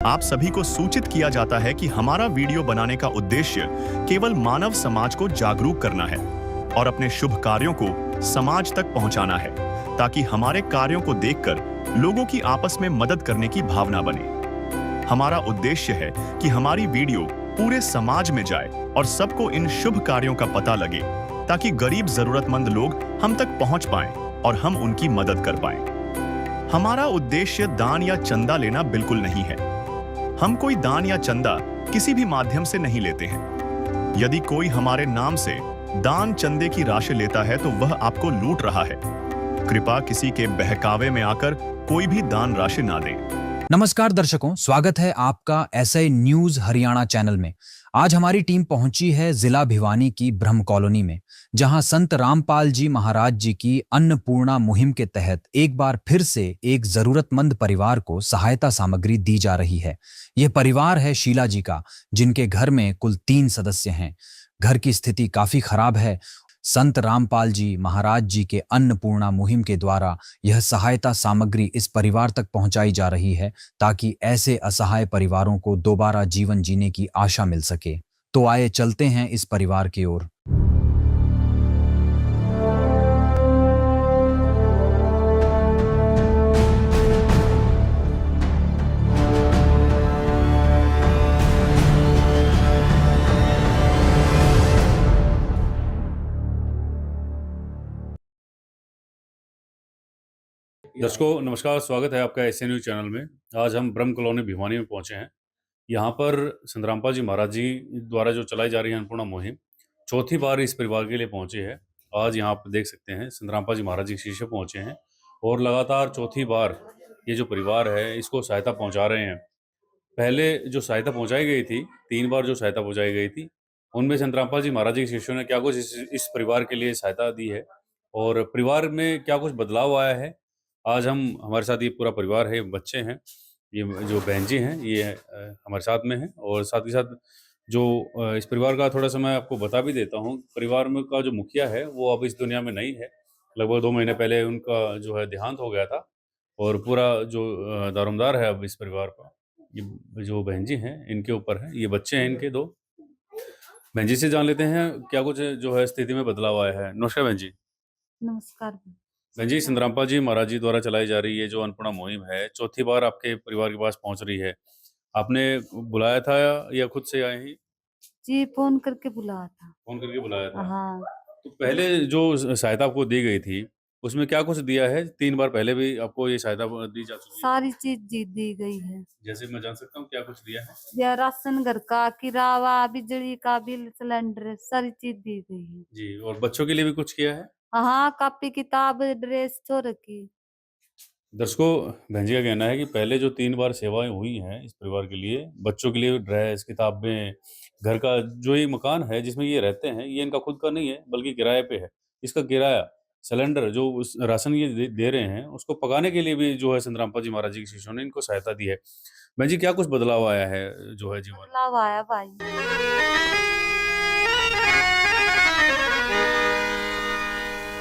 आप सभी को सूचित किया जाता है कि हमारा वीडियो बनाने का उद्देश्य केवल मानव समाज को जागरूक करना है और अपने शुभ कार्यों को समाज तक पहुंचाना है, ताकि हमारे कार्यों को देखकर लोगों की आपस में मदद करने की भावना बने। हमारा उद्देश्य है कि हमारी वीडियो पूरे समाज में जाए और सबको इन शुभ कार्यों का पता लगे, ताकि गरीब जरूरतमंद लोग हम तक पहुंच पाएं और हम उनकी मदद कर पाएं। हमारा उद्देश्य दान या चंदा लेना बिल्कुल नहीं है। हम कोई दान या चंदा किसी भी माध्यम से नहीं लेते हैं। यदि कोई हमारे नाम से दान चंदे की राशि लेता है तो वह आपको लूट रहा है। कृपया किसी के बहकावे में आकर कोई भी दान राशि ना दे। नमस्कार दर्शकों, स्वागत है आपका एसआई न्यूज हरियाणा चैनल में। आज हमारी टीम पहुंची है जिला भिवानी की ब्रह्म कॉलोनी में, जहां संत रामपाल जी महाराज जी की अन्नपूर्णा मुहिम के तहत एक बार फिर से एक जरूरतमंद परिवार को सहायता सामग्री दी जा रही है। यह परिवार है शीला जी का, जिनके घर में कुल 3 सदस्य हैं। घर की स्थिति काफी खराब है। संत रामपाल जी महाराज जी के अन्नपूर्णा मुहिम के द्वारा यह सहायता सामग्री इस परिवार तक पहुंचाई जा रही है, ताकि ऐसे असहाय परिवारों को दोबारा जीवन जीने की आशा मिल सके। तो आइए चलते हैं इस परिवार की ओर। दर्शकों नमस्कार, स्वागत है आपका एसए न्यूज चैनल में। आज हम ब्रह्म कॉलोनी भिवानी में पहुंचे हैं। यहाँ पर संत रामपाल जी महाराज जी द्वारा जो चलाई जा रही है अन्नपूर्णा मुहिम, चौथी बार इस परिवार के लिए पहुंची है। आज यहाँ पर देख सकते हैं संत रामपाल जी महाराज जी शिष्य पहुंचे हैं और लगातार चौथी बार ये जो परिवार है इसको सहायता पहुँचा रहे हैं। पहले जो सहायता पहुँचाई गई थी, 3 बार जो सहायता पहुँचाई गई थी, उनमें संत रामपाल जी महाराज जी के शिष्यों ने क्या कुछ इस परिवार के लिए सहायता दी है और परिवार में क्या कुछ बदलाव आया है। आज हम हमारे साथ ये पूरा परिवार है, बच्चे हैं, ये जो बहन जी हैं ये हमारे साथ में हैं और साथ ही साथ जो इस परिवार का थोड़ा सा मैं आपको बता भी देता हूँ। परिवार में का जो मुखिया है वो अब इस दुनिया में नहीं है। लगभग 2 महीने पहले उनका जो है देहांत हो गया था और पूरा जो दारोमदार है अब इस परिवार का, ये जो बहन जी हैं इनके ऊपर है। ये बच्चे हैं इनके 2। बहन जी से जान लेते हैं क्या कुछ जो है स्थिति में बदलाव आया है। नमस्कार बहन जी। नमस्कार। बहन जी, संत रामपाल जी महाराज जी द्वारा चलाई जा रही है जो अन्नपूर्णा मुहिम है, चौथी बार आपके परिवार के पास पहुंच रही है। आपने बुलाया था या खुद से आए हैं? जी, फ़ोन करके बुलाया था। फ़ोन करके बुलाया था। हाँ, तो पहले जो सहायता आपको दी गई थी, उसमें क्या कुछ दिया है? 3 बार पहले भी आपको ये सहायता दी जा चुकी है। सारी चीज़ दी गई है। जैसे मैं जान सकता हूँ क्या कुछ दिया है? या राशन घर का, किराया, बिजली का बिल, सिलेंडर, सारी चीज़ दी गई है। जी, और बच्चों के लिए भी कुछ किया है? हाँ, कॉपी किताब, ड्रेस, छोर की। दर्शकों, बहन जी का कहना है कि पहले जो 3 बार सेवाएँ हुई हैं इस परिवार के लिए, बच्चों के लिए ड्रेस, किताबें, घर का जो ये मकान है जिसमें ये रहते हैं, ये इनका खुद का नहीं है बल्कि किराए पे है। इसका किराया, सिलेंडर जो उस राशन ये दे रहे हैं, उसको पकाने के लिए भी जो है संत रामपाल जी महाराज जी के शिष्यों ने इनको सहायता दी है। बहन जी, क्या कुछ बदलाव आया है जो है जीवन में? बदलाव आया भाई।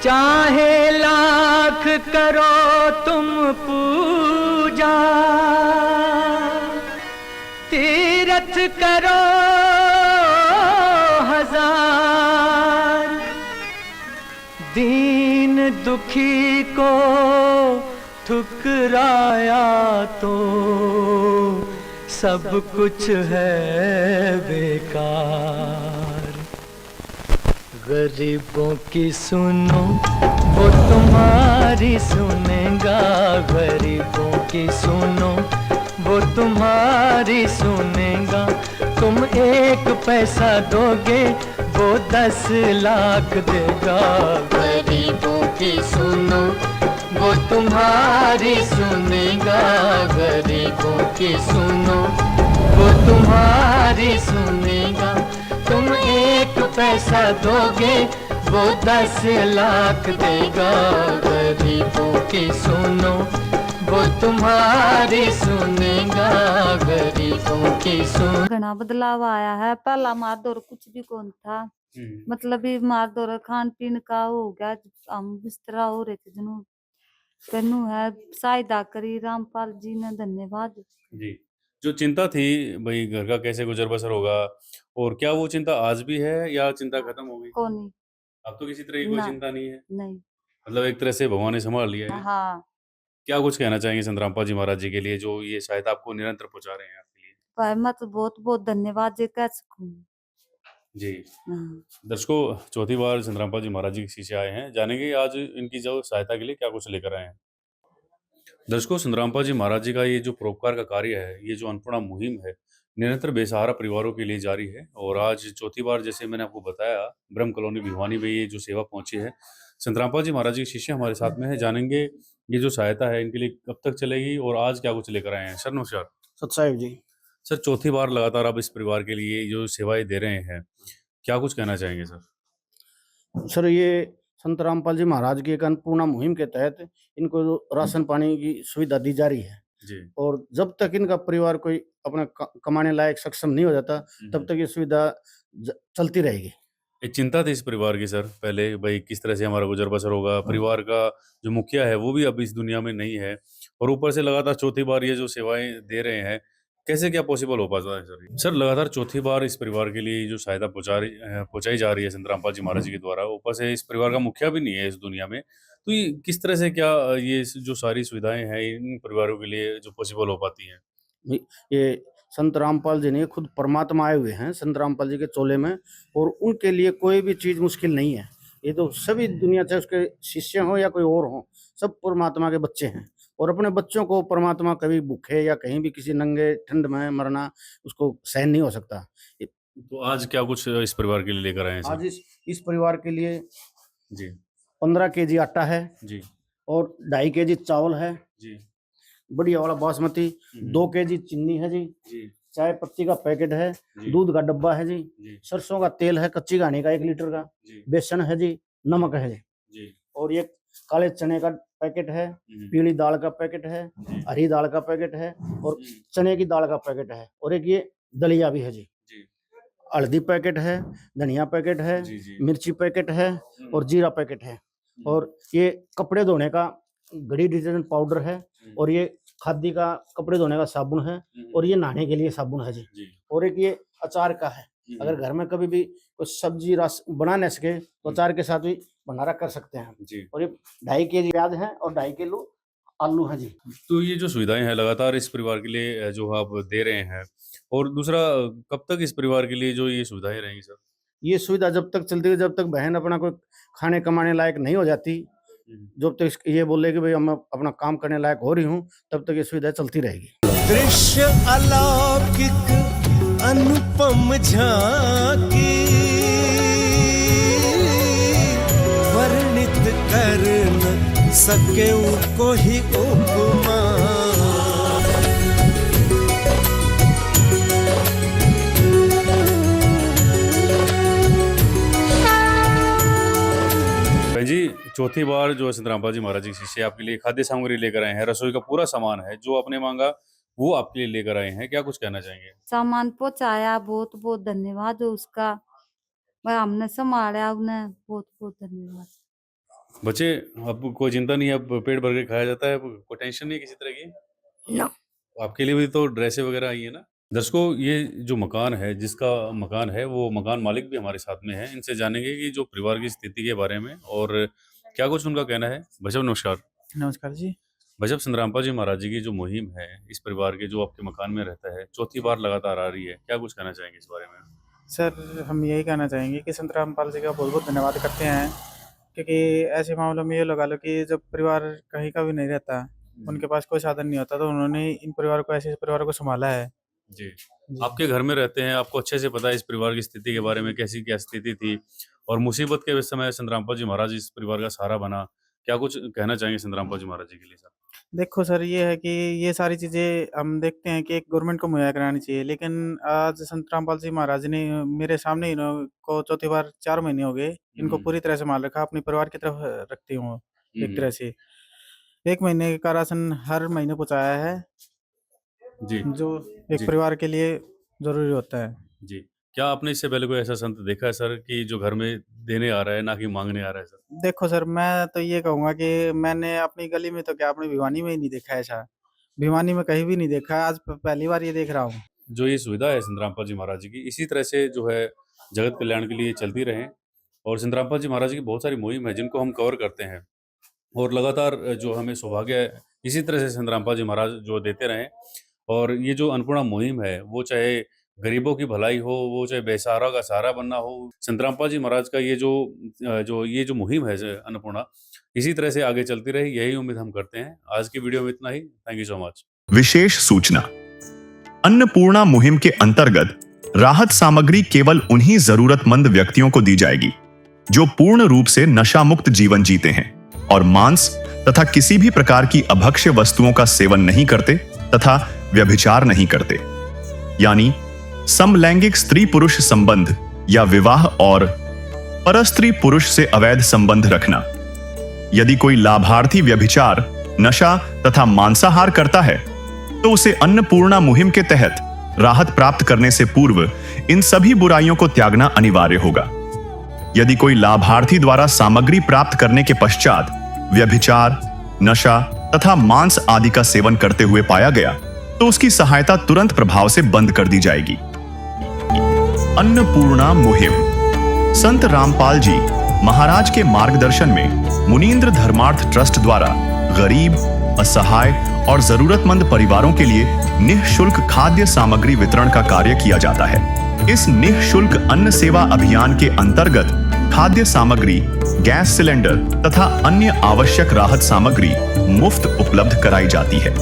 चाहे लाख करो तुम पूजा, तीरथ करो हजार, दीन दुखी को ठुकराया तो सब कुछ है बेकार। गरीबों की सुनो वो तुम्हारी सुनेगा, गरीबों की सुनो वो तुम्हारी सुनेगा। तुम 1 पैसा दोगे वो 10 लाख देगा। गरीबों की सुनो वो तुम्हारी सुनेगा, गरीबों की सुनो वो तुम्हारी सुनेगा। तुम 1 पैसा दोगे वो 10 लाख देगा। गरीबों की सुनो वो तुम्हारी सुनेगा, गरीबों की सुन। घना बदलाव आया है। पहला मार दौर कुछ भी कौन था, मतलब ये मार दौर खान पीन का हो गया। हम बिस्तरा हो रहे थे कनु है सहायता करी रामपाल जी ने, धन्यवाद। जी, जो चिंता थी भाई घर का कैसे गुजर बसर होगा, और क्या वो चिंता आज भी है या चिंता खत्म हो गई? कौन? अब तो किसी तरह की कोई ना, चिंता नहीं है, नहीं। मतलब एक तरह से भगवान ने संभाल लिया है। हाँ। क्या कुछ कहना चाहेंगे संतरामपाल जी महाराज जी के लिए जो ये सहायता आपको निरंतर पहुंचा रहे हैं आपके लिए? पर मैं तो बहुत बहुत धन्यवाद जी कह सकूँ। जी। हाँ। दर्शकों, चौथी बार संतरामपाल जी महाराज जी के शिष्य आए हैं, जानेंगे आज इनकी जो सहायता के लिए क्या कुछ लेकर आए हैं। दर्शकों, संतरामपाल जी महाराज जी का ये जो परोपकार का कार्य है, ये जो अन्नपूर्णा मुहिम है, निरंतर बेसहारा परिवारों के लिए जारी है और आज चौथी बार जैसे मैंने आपको बताया, ब्रह्म कॉलोनी भिवानी में ये जो सेवा पहुंची है। संतरामपाल जी महाराज जी के शिष्य हमारे साथ में है, जानेंगे ये जो सहायता है इनके लिए कब तक चलेगी और आज क्या कुछ लेकर आए हैं। सर नमस्कार। सतसाहिब जी। सर, चौथी बार लगातार आप इस परिवार के लिए जो सेवाएं दे रहे हैं, क्या कुछ कहना चाहेंगे सर? सर ये संत रामपाल जी महाराज की एक अन्नपूर्णा मुहिम के तहत इनको जो राशन पानी की सुविधा दी जा रही है जी। और जब तक इनका परिवार कोई अपना कमाने लायक सक्षम नहीं हो जाता तब तक ये सुविधा चलती रहेगी। एक चिंता थी इस परिवार की सर पहले, भाई किस तरह से हमारा गुजर बसर होगा, परिवार का जो मुखिया है वो भी अब इस दुनिया में नहीं है और ऊपर से लगातार चौथी बार ये जो सेवाएं दे रहे हैं, कैसे क्या पॉसिबल हो पाता है सर? सर, लगातार चौथी बार इस परिवार के लिए जो सहायता पहुंचाई जा रही है संतरामपाल जी महाराज जी के द्वारा, ऊपर से इस परिवार का मुखिया भी नहीं है इस दुनिया में, तो ये किस तरह से क्या ये जो सारी सुविधाएं हैं इन परिवारों के लिए जो पॉसिबल हो पाती हैं? ये संत रामपाल जी नहीं, खुद परमात्मा आए हुए हैं संत रामपाल जी के चोले में और उनके लिए कोई भी चीज मुश्किल नहीं है। ये तो सभी दुनिया, चाहे उसके शिष्य हो या कोई और हो, सब परमात्मा के बच्चे हैं और अपने बच्चों को परमात्मा कभी भूखे या कहीं भी किसी नंगे ठंड में मरना उसको सहन नहीं हो सकता। तो आज क्या कुछ इस परिवार के लिए लेकर आए हैं आज सर? इस परिवार के लिए जी 15 केजी आटा है जी और 2.5 केजी चावल है, जी बढ़िया वाला बासमती, 2 केजी चीनी है जी, जी चाय पत्ती का पैकेट है, जी दूध का डब्बा है जी, जी सरसों का तेल है कच्ची घानी का 1 लीटर का, जी बेसन है जी, नमक है जी जी और ये काले चने का पैकेट है, पीली दाल का पैकेट है, हरी दाल का पैकेट है और चने की दाल का पैकेट है और एक ये दलिया भी है जी। जी हल्दी पैकेट है, धनिया पैकेट है, जी जी मिर्ची पैकेट है और जीरा पैकेट है और ये कपड़े धोने का घड़ी डिटर्जेंट पाउडर है और ये खादी का कपड़े धोने का साबुन है और ये नहाने के लिए साबुन है जी जी और एक ये अचार का है। अगर घर में कभी भी कोई सब्जी रस बना न सके तो अचार के साथ भी भंडारा कर सकते हैं जी। और ये 2.5 केजी प्याज है और 2.5 किलो आलू है जी। तो ये जो सुविधाएं हैं लगातार इस परिवार के लिए जो आप दे रहे हैं, और दूसरा कब तक इस परिवार के लिए जो ये सुविधाएं रहेंगी सर? ये सुविधा जब तक चलती है, जब तक बहन अपना कोई खाने कमाने लायक नहीं हो जाती, जब तक ये बोले कि भाई हम अपना काम करने लायक हो रही हूँ, तब तक ये सुविधा चलती रहेगी। दृश्य अलौकिक अनुपम झांकी वर्णित कर न सके कोई उपमा। जी, चौथी बार जो संतरामपाल जी महाराज जी के शिष्य आपके लिए खाद्य सामग्री लेकर आए हैं, रसोई का पूरा सामान है जो आपने मांगा वो आपके लिए लेकर आए हैं, क्या कुछ कहना चाहेंगे? सामान पहुंचाया, बहुत बहुत धन्यवाद हो उसका। मैं हमने संभाला उन्हें, बहुत बहुत धन्यवाद। बच्चे, अब कोई चिंता नहीं है, अब पेट भर के खाया जाता है, अब कोई टेंशन नहीं है किसी तरह की? नो। आपके लिए भी तो ड्रेसें वगैरह आई है ना? दर्शकों, ये जो मकान है, जिसका मकान है, वो मकान मालिक भी हमारे साथ में है। इनसे जानेंगे कि जो परिवार की स्थिति के बारे में और क्या कुछ उनका कहना है। भाई साहब नमस्कार। नमस्कार जी। भाई साहब, संतरामपाल जी महाराज जी की जो मुहिम है, इस परिवार के जो आपके मकान में रहता है, चौथी बार लगातार आ रही है, क्या कुछ कहना चाहेंगे इस बारे में? सर, हम यही कहना चाहेंगे कि संत रामपाल जी का बहुत-बहुत धन्यवाद करते हैं, क्योंकि ऐसे मामलों में ये लगा लो कि जब परिवार कहीं का भी नहीं रहता, उनके पास कोई साधन नहीं होता, तो उन्होंने इन परिवार को, ऐसे परिवारों को संभाला है। जी। जी। आपके घर में रहते हैं, आपको अच्छे से पता है इस परिवार की स्थिति के बारे में, कैसी क्या स्थिति थी और मुसीबत के समय संतरामपाल जी महाराज इस परिवार का सहारा बना। क्या कुछ कहना चाहेंगे संतरामपाल जी महाराज जी के लिए सर? देखो सर, ये है कि ये सारी चीज़ें हम देखते हैं कि एक गवर्नमेंट को मुहैया करानी चाहिए, लेकिन आज संत रामपाल जी महाराज ने मेरे सामने इनको चौथी बार 4 महीने हो गए, इनको पूरी तरह संभाल रखा, अपने परिवार की तरफ रखती हूँ एक तरह से। 1 महीने का राशन हर महीने पहुँचाया है, जी। जो एक जी। परिवार के लिए ज़रूरी होता है। जी। क्या आपने इससे पहले कोई ऐसा संत देखा है सर कि जो घर में देने आ रहा है, ना कि माँगने आ रहा है सर? देखो सर, मैं तो ये कहूँगा कि मैंने अपनी गली में तो क्या, अपनी भिवानी में ही नहीं देखा है ऐसा। भिवानी में कहीं भी नहीं देखा है, आज पहली बार ये देख रहा हूँ। जो ये सुविधा है संत रामपाल जी महाराज जी की, इसी तरह से जो है जगत कल्याण के लिए चलती रहें। और संत रामपाल जी महाराज की बहुत सारी मुहिम है जिनको हम कवर करते हैं, और लगातार जो हमें सौभाग्य है इसी तरह से संत रामपाल जी महाराज जो देते रहें। और ये जो अन्नपूर्णा मुहिम है, वो चाहे गरीबों की भलाई हो, वो चाहे बेसहारा का सहारा बनना हो, संत रामपाल जी महाराज का ये जो मुहिम है अन्नपूर्णा, इसी तरह से आगे चलती रहे, यही उम्मीद हम करते हैं। आज की वीडियो में इतना ही। Thank you so much. विशेष सूचना, अन्नपूर्णा मुहिम के अंतर्गत राहत सामग्री केवल उन्हीं जरूरतमंद व्यक्तियों को दी जाएगी जो पूर्ण रूप से नशा मुक्त जीवन जीते हैं और मांस तथा किसी भी प्रकार की अभक्ष्य वस्तुओं का सेवन नहीं करते तथा व्यभिचार नहीं करते, यानी समलैंगिक स्त्री पुरुष संबंध या विवाह और परस्त्री पुरुष से अवैध संबंध रखना। यदि कोई लाभार्थी व्यभिचार, नशा तथा मांसाहार करता है तो उसे अन्नपूर्णा मुहिम के तहत राहत प्राप्त करने से पूर्व इन सभी बुराइयों को त्यागना अनिवार्य होगा। यदि कोई लाभार्थी द्वारा सामग्री प्राप्त करने के पश्चात व्यभिचार, नशा तथा मांस आदि का सेवन करते हुए पाया गया तो उसकी सहायता तुरंत प्रभाव से बंद कर दी जाएगी। अन्नपूर्णा मुहिम संत रामपाल जी महाराज के मार्गदर्शन में मुनींद्र धर्मार्थ ट्रस्ट द्वारा गरीब, असहाय और जरूरतमंद परिवारों के लिए निःशुल्क खाद्य सामग्री वितरण का कार्य किया जाता है। इस निःशुल्क अन्न सेवा अभियान के अंतर्गत खाद्य सामग्री, गैस सिलेंडर तथा अन्य आवश्यक राहत सामग्री मुफ्त उपलब्ध कराई जाती है।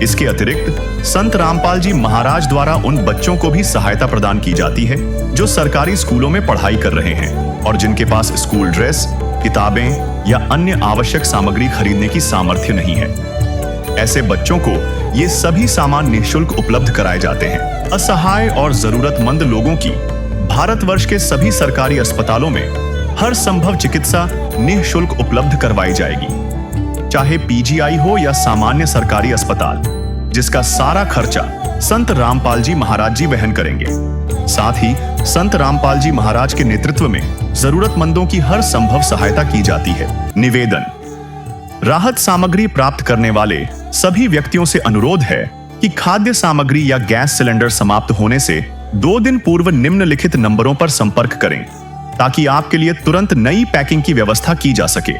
इसके अतिरिक्त संत रामपाल जी महाराज द्वारा उन बच्चों को भी सहायता प्रदान की जाती है जो सरकारी स्कूलों में पढ़ाई कर रहे हैं और जिनके पास स्कूल ड्रेस, किताबें या अन्य आवश्यक सामग्री खरीदने की सामर्थ्य नहीं है। ऐसे बच्चों को ये सभी सामान निःशुल्क उपलब्ध कराए जाते हैं। असहाय और जरूरतमंद लोगों की भारतवर्ष के सभी सरकारी अस्पतालों में हर संभव चिकित्सा निःशुल्क उपलब्ध करवाई जाएगी, चाहे पीजीआई हो या सामान्य सरकारी अस्पताल, जिसका सारा खर्चा संत रामपाल जी महाराज जी वहन करेंगे। साथ ही संत रामपाल जी महाराज के नेतृत्व में जरूरतमंदों की हर संभव सहायता की जाती है। निवेदन, राहत सामग्री प्राप्त करने वाले सभी व्यक्तियों से अनुरोध है कि खाद्य सामग्री या गैस सिलेंडर समाप्त होने से 2 दिन पूर्व निम्नलिखित नंबरों पर संपर्क करें ताकि आपके लिए तुरंत नई पैकिंग की व्यवस्था की जा सके।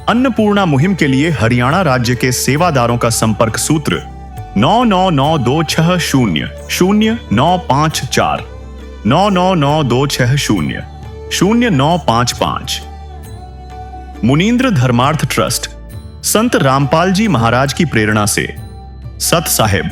अन्नपूर्णा मुहिम के लिए हरियाणा राज्य के सेवादारों का संपर्क सूत्र 9992600954 9992600955। मुनींद्र धर्मार्थ ट्रस्ट संत रामपाल जी महाराज की प्रेरणा से सत साहिब